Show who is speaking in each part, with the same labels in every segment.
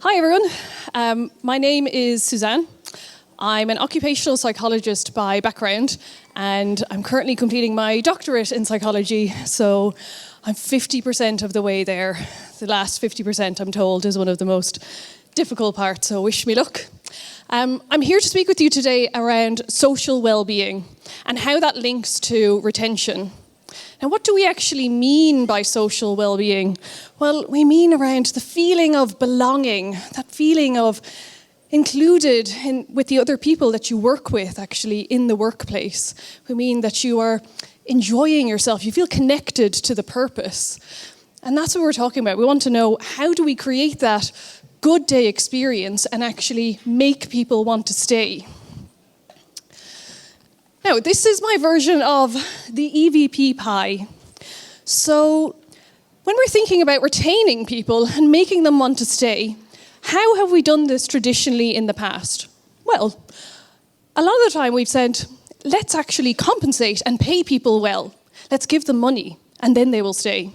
Speaker 1: Hi everyone, my name is Suzanne. I'm an occupational psychologist by background and I'm currently completing my doctorate in psychology, so I'm 50% of the way there. The last 50%, I'm told, is one of the most difficult parts, so wish me luck. I'm here to speak with you today around social well-being and how that links to retention. Now, what do we actually mean by social well-being? Well, we mean around the feeling of belonging, that feeling of included with the other people that you work with, actually, in the workplace. We mean that you are enjoying yourself, you feel connected to the purpose. And that's what we're talking about. We want to know, how do we create that good day experience and actually make people want to stay? Now, this is my version of the EVP pie. So, when we're thinking about retaining people and making them want to stay, how have we done this traditionally in the past? Well, a lot of the time we've said, let's actually compensate and pay people well. Let's give them money, and then they will stay.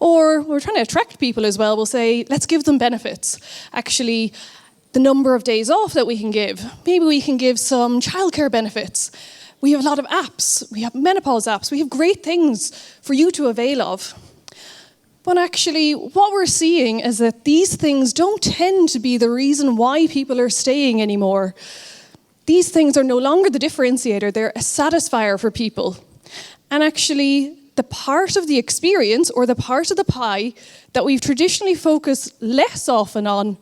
Speaker 1: Or we're trying to attract people as well. We'll say, let's give them benefits. Actually, the number of days off that we can give. Maybe we can give some childcare benefits. We have a lot of apps. We have menopause apps. We have great things for you to avail of. But actually, what we're seeing is that these things don't tend to be the reason why people are staying anymore. These things are no longer the differentiator. They're a satisfier for people. And actually, the part of the experience or the part of the pie that we've traditionally focused less often on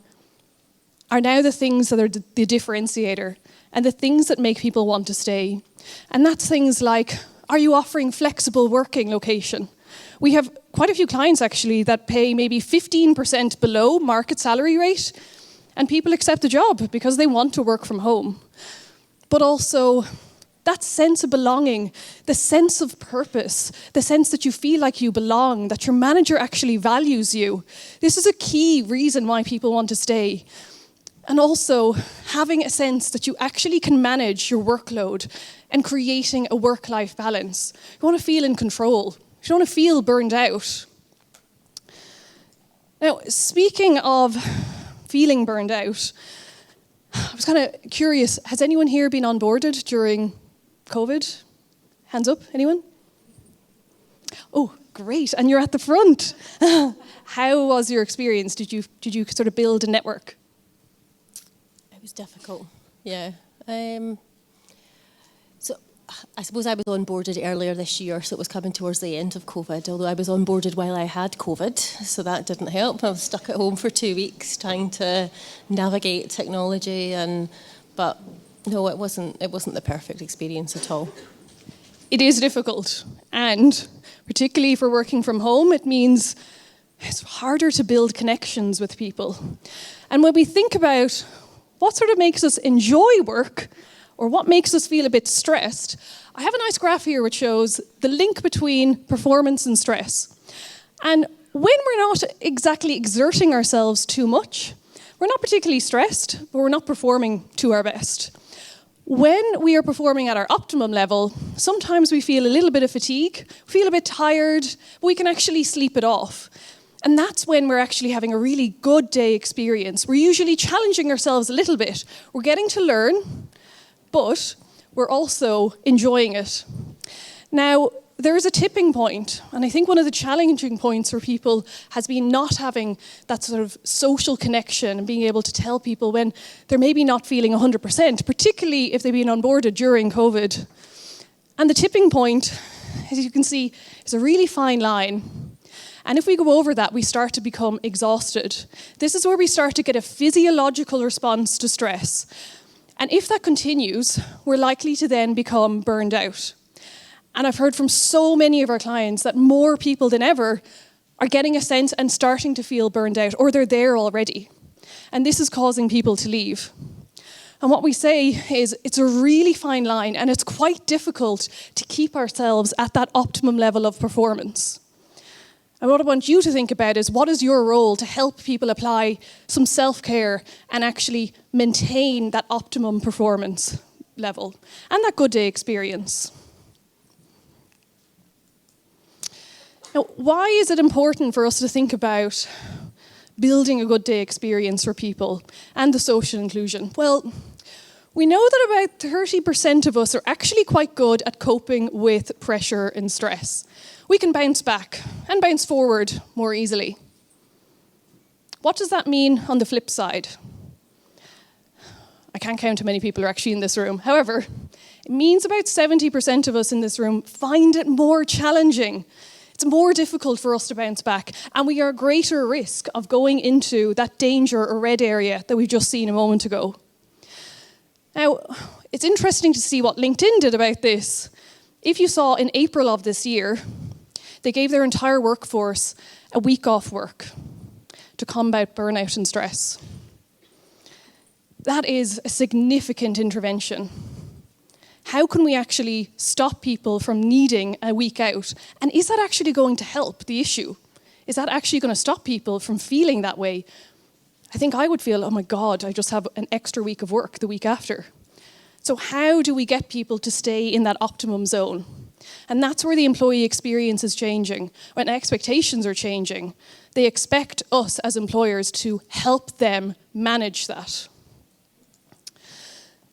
Speaker 1: are now the things that are the differentiator and the things that make people want to stay. And that's things like, are you offering flexible working location? We have quite a few clients actually that pay maybe 15% below market salary rate, and people accept the job because they want to work from home. But also, that sense of belonging, the sense of purpose, the sense that you feel like you belong, that your manager actually values you. This is a key reason why people want to stay. And also, having a sense that you actually can manage your workload and creating a work-life balance. You want to feel in control. You don't want to feel burned out. Now, speaking of feeling burned out, I was kind of curious, has anyone here been onboarded during COVID? Hands up, anyone? Oh, great, and you're at the front. How was your experience? Did you sort of build a network?
Speaker 2: It was difficult, yeah. So I suppose I was onboarded earlier this year, so it was coming towards the end of COVID, although I was onboarded while I had COVID, so that didn't help. I was stuck at home for 2 weeks trying to navigate technology, but no, it wasn't the perfect experience at all.
Speaker 1: It is difficult, and particularly for working from home, it means it's harder to build connections with people. And when we think about what sort of makes us enjoy work, or what makes us feel a bit stressed, I have a nice graph here which shows the link between performance and stress. And when we're not exactly exerting ourselves too much, we're not particularly stressed, but we're not performing to our best. When we are performing at our optimum level, sometimes we feel a little bit of fatigue, feel a bit tired, but we can actually sleep it off. And that's when we're actually having a really good day experience. We're usually challenging ourselves a little bit. We're getting to learn, but we're also enjoying it. Now, there is a tipping point, and I think one of the challenging points for people has been not having that sort of social connection and being able to tell people when they're maybe not feeling 100%, particularly if they've been onboarded during COVID. And the tipping point, as you can see, is a really fine line. And if we go over that, we start to become exhausted. This is where we start to get a physiological response to stress. And if that continues, we're likely to then become burned out. And I've heard from so many of our clients that more people than ever are getting a sense and starting to feel burned out, or they're there already. And this is causing people to leave. And what we say is it's a really fine line, and it's quite difficult to keep ourselves at that optimum level of performance. And what I want you to think about is, what is your role to help people apply some self-care and actually maintain that optimum performance level and that good day experience? Now, why is it important for us to think about building a good day experience for people, and the social inclusion? Well, we know that about 30% of us are actually quite good at coping with pressure and stress. We can bounce back and bounce forward more easily. What does that mean on the flip side? I can't count how many people are actually in this room. However, it means about 70% of us in this room find it more challenging. It's more difficult for us to bounce back, and we are at greater risk of going into that danger or red area that we've just seen a moment ago. Now, it's interesting to see what LinkedIn did about this. If you saw in April of this year, they gave their entire workforce a week off work to combat burnout and stress. That is a significant intervention. How can we actually stop people from needing a week out? And is that actually going to help the issue? Is that actually going to stop people from feeling that way? I think I would feel, oh my God, I just have an extra week of work the week after. So how do we get people to stay in that optimum zone? And that's where the employee experience is changing, when expectations are changing. They expect us as employers to help them manage that.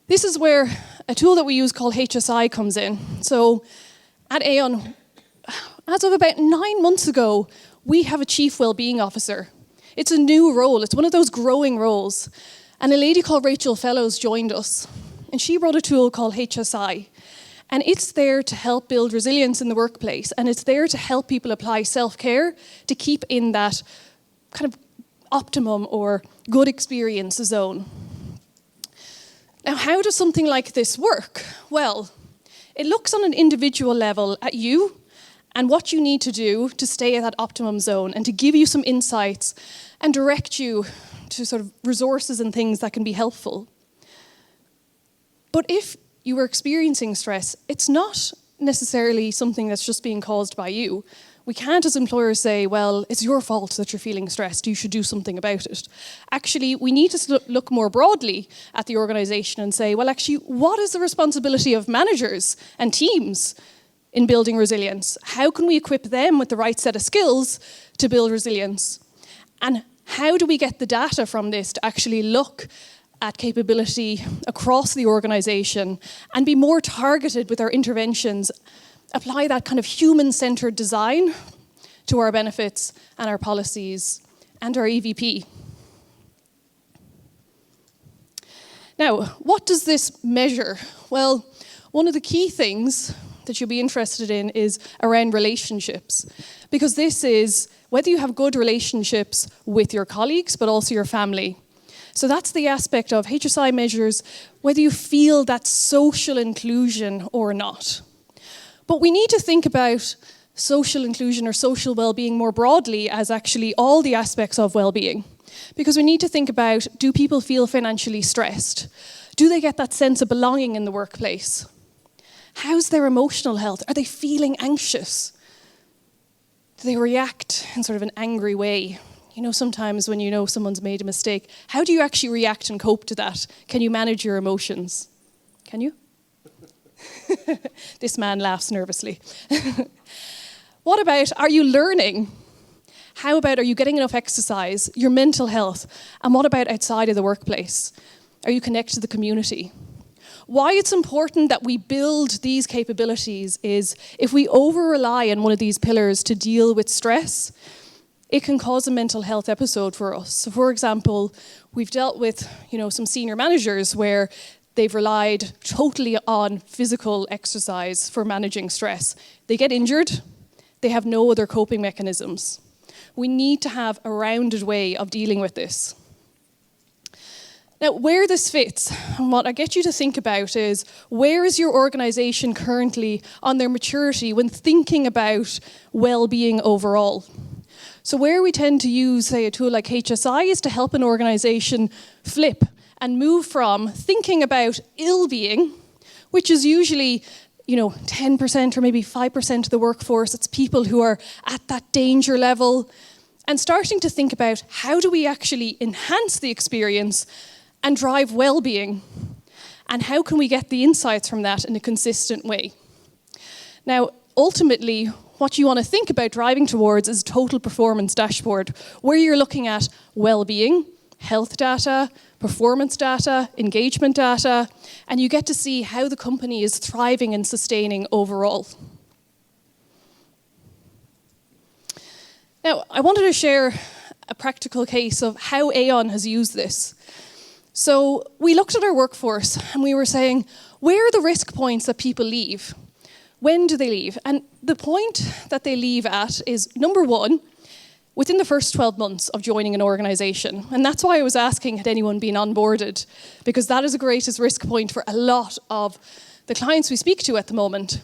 Speaker 1: This is where a tool that we use called HSI comes in. So at Aon, as of about 9 months ago, we have a Chief Wellbeing Officer. It's a new role. It's one of those growing roles. And a lady called Rachel Fellows joined us. And she wrote a tool called HSI. And it's there to help build resilience in the workplace. And it's there to help people apply self-care to keep in that kind of optimum or good experience zone. Now, how does something like this work? Well, it looks on an individual level at you and what you need to do to stay at that optimum zone and to give you some insights and direct you to sort of resources and things that can be helpful. But if you are experiencing stress, it's not necessarily something that's just being caused by you. We can't as employers say, well, it's your fault that you're feeling stressed, you should do something about it. Actually, we need to look more broadly at the organisation and say, well, actually, what is the responsibility of managers and teams in building resilience? How can we equip them with the right set of skills to build resilience? And how do we get the data from this to actually look at capability across the organisation and be more targeted with our interventions, apply that kind of human-centred design to our benefits and our policies and our EVP. Now, what does this measure? Well, one of the key things that you'll be interested in is around relationships, because this is whether you have good relationships with your colleagues, but also your family. So that's the aspect of HSI measures, whether you feel that social inclusion or not. But we need to think about social inclusion or social well-being more broadly as actually all the aspects of well-being. Because we need to think about, do people feel financially stressed? Do they get that sense of belonging in the workplace? How's their emotional health? Are they feeling anxious? Do they react in sort of an angry way? You know, sometimes when you know someone's made a mistake, how do you actually react and cope to that? Can you manage your emotions? Can you? This man laughs nervously. What about, are you learning? How about, are you getting enough exercise? Your mental health? And what about outside of the workplace? Are you connected to the community? Why it's important that we build these capabilities is if we over-rely on one of these pillars to deal with stress, it can cause a mental health episode for us. So for example, we've dealt with, some senior managers where they've relied totally on physical exercise for managing stress. They get injured, they have no other coping mechanisms. We need to have a rounded way of dealing with this. Now, where this fits, and what I get you to think about is, where is your organisation currently on their maturity when thinking about well-being overall? So where we tend to use, say, a tool like HSI is to help an organisation flip and move from thinking about ill-being, which is usually 10% or maybe 5% of the workforce. It's people who are at that danger level, and starting to think about how do we actually enhance the experience and drive well-being, and how can we get the insights from that in a consistent way. Now, ultimately, what you want to think about driving towards is total performance dashboard, where you're looking at well-being, health data, performance data, engagement data, and you get to see how the company is thriving and sustaining overall. Now, I wanted to share a practical case of how Aon has used this. So we looked at our workforce and we were saying, where are the risk points that people leave? When do they leave? And the point that they leave at is, number one, within the first 12 months of joining an organisation. And that's why I was asking, had anyone been onboarded? Because that is the greatest risk point for a lot of the clients we speak to at the moment.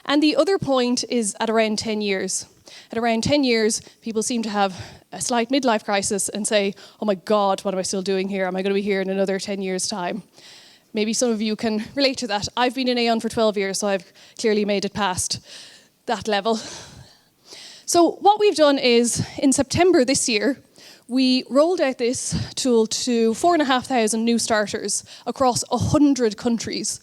Speaker 1: And the other point is at around 10 years. At around 10 years, people seem to have a slight midlife crisis and say, oh my God, what am I still doing here? Am I going to be here in another 10 years' time? Maybe some of you can relate to that. I've been in Aon for 12 years, so I've clearly made it past that level. So what we've done is, in September this year, we rolled out this tool to 4,500 new starters across 100 countries.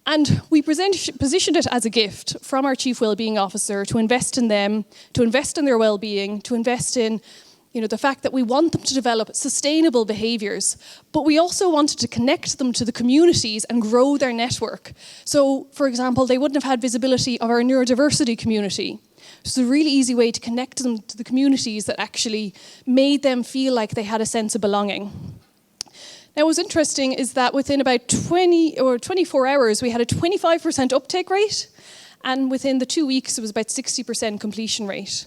Speaker 1: And we positioned it as a gift from our Chief Wellbeing Officer to invest in them, to invest in their well-being, to invest in the fact that we want them to develop sustainable behaviours, but we also wanted to connect them to the communities and grow their network. So, for example, they wouldn't have had visibility of our neurodiversity community. It's a really easy way to connect them to the communities that actually made them feel like they had a sense of belonging. Now, what's interesting is that within about 20 or 24 hours, we had a 25% uptake rate, and within the 2 weeks, it was about 60% completion rate.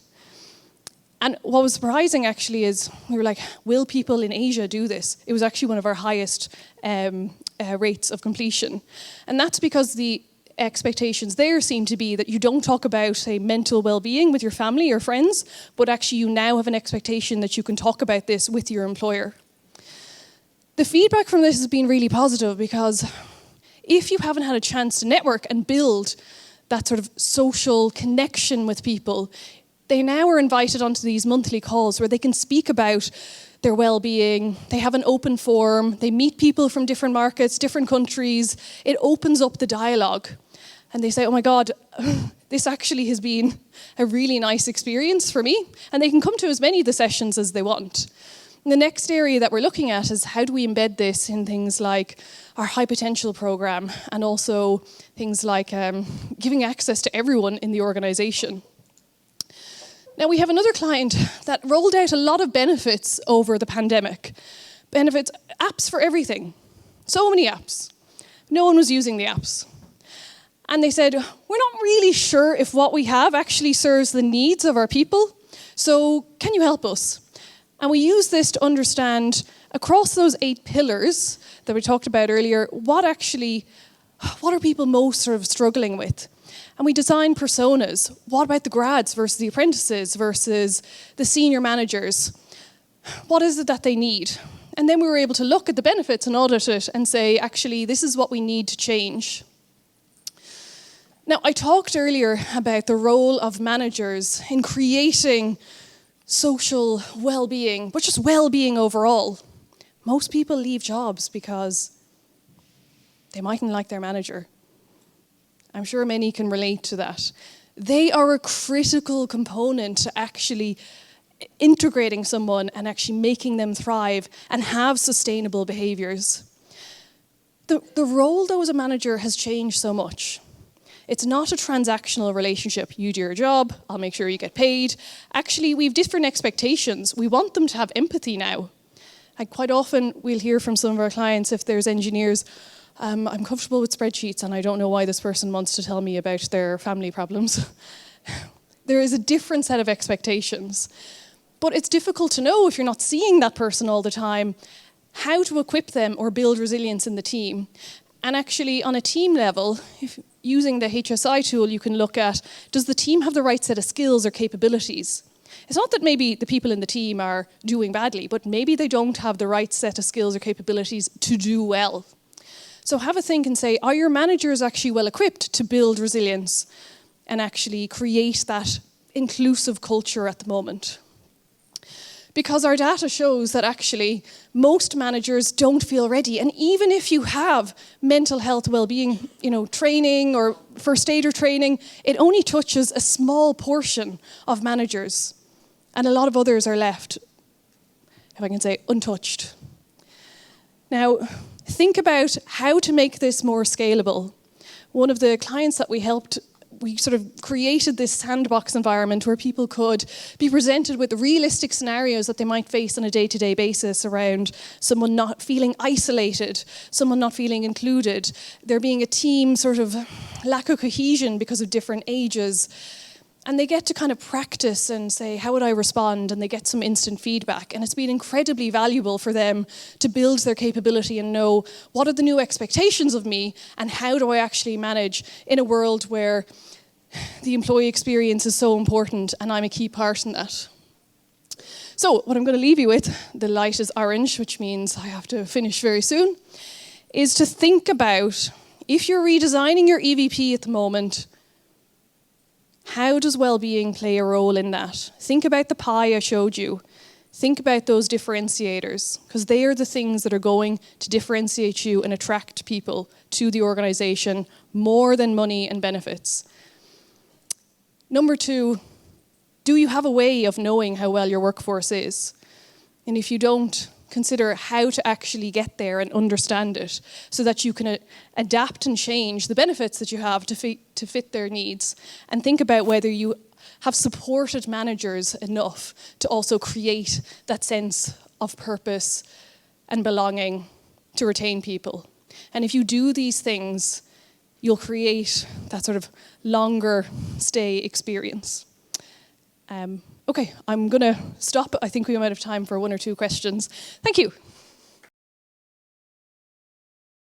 Speaker 1: And what was surprising, actually, is we were like, will people in Asia do this? It was actually one of our highest rates of completion. And that's because the expectations there seem to be that you don't talk about, say, mental well-being with your family or friends, but actually you now have an expectation that you can talk about this with your employer. The feedback from this has been really positive, because if you haven't had a chance to network and build that sort of social connection with people, they now are invited onto these monthly calls where they can speak about their well-being. They have an open forum. They meet people from different markets, different countries. It opens up the dialogue. And they say, oh my God, this actually has been a really nice experience for me. And they can come to as many of the sessions as they want. And the next area that we're looking at is, how do we embed this in things like our high potential program, and also things like giving access to everyone in the organization. Now, we have another client that rolled out a lot of benefits over the pandemic. Benefits, apps for everything. So many apps. No one was using the apps. And they said, we're not really sure if what we have actually serves the needs of our people, so can you help us? And we use this to understand, across those 8 pillars that we talked about earlier, what are people most sort of struggling with? And we design personas. What about the grads versus the apprentices versus the senior managers? What is it that they need? And then we were able to look at the benefits and audit it and say, actually, this is what we need to change. Now, I talked earlier about the role of managers in creating social well-being, but just well-being overall. Most people leave jobs because they mightn't like their manager. I'm sure many can relate to that. They are a critical component to actually integrating someone and actually making them thrive and have sustainable behaviours. The role, though, as a manager has changed so much. It's not a transactional relationship. You do your job, I'll make sure you get paid. Actually, we have different expectations. We want them to have empathy now. And quite often, we'll hear from some of our clients, if there's engineers, I'm comfortable with spreadsheets and I don't know why this person wants to tell me about their family problems. There is a different set of expectations. But it's difficult to know, if you're not seeing that person all the time, how to equip them or build resilience in the team. And actually, on a team level, using the HSI tool, you can look at, does the team have the right set of skills or capabilities? It's not that maybe the people in the team are doing badly, but maybe they don't have the right set of skills or capabilities to do well. So have a think and say, are your managers actually well equipped to build resilience and actually create that inclusive culture at the moment? Because our data shows that actually most managers don't feel ready. And even if you have mental health well-being, training or first aider training, it only touches a small portion of managers. And a lot of others are left, if I can say, untouched. Now, think about how to make this more scalable. One of the clients that we helped, we sort of created this sandbox environment where people could be presented with realistic scenarios that they might face on a day-to-day basis around someone not feeling isolated, someone not feeling included, there being a team sort of lack of cohesion because of different ages. And they get to kind of practice and say, how would I respond? And they get some instant feedback. And it's been incredibly valuable for them to build their capability and know what are the new expectations of me and how do I actually manage in a world where the employee experience is so important and I'm a key part in that. So what I'm going to leave you with, the light is orange, which means I have to finish very soon, is to think about, if you're redesigning your EVP at the moment, how does well-being play a role in that? Think about the pie I showed you. Think about those differentiators, because they are the things that are going to differentiate you and attract people to the organization more than money and benefits. Number 2, do you have a way of knowing how well your workforce is? And if you don't, consider how to actually get there and understand it so that you can adapt and change the benefits that you have to fit their needs. And think about whether you have supported managers enough to also create that sense of purpose and belonging to retain people. And if you do these things, you'll create that sort of longer stay experience. Okay, I'm going to stop. I think we might have time for 1 or 2 questions. Thank you.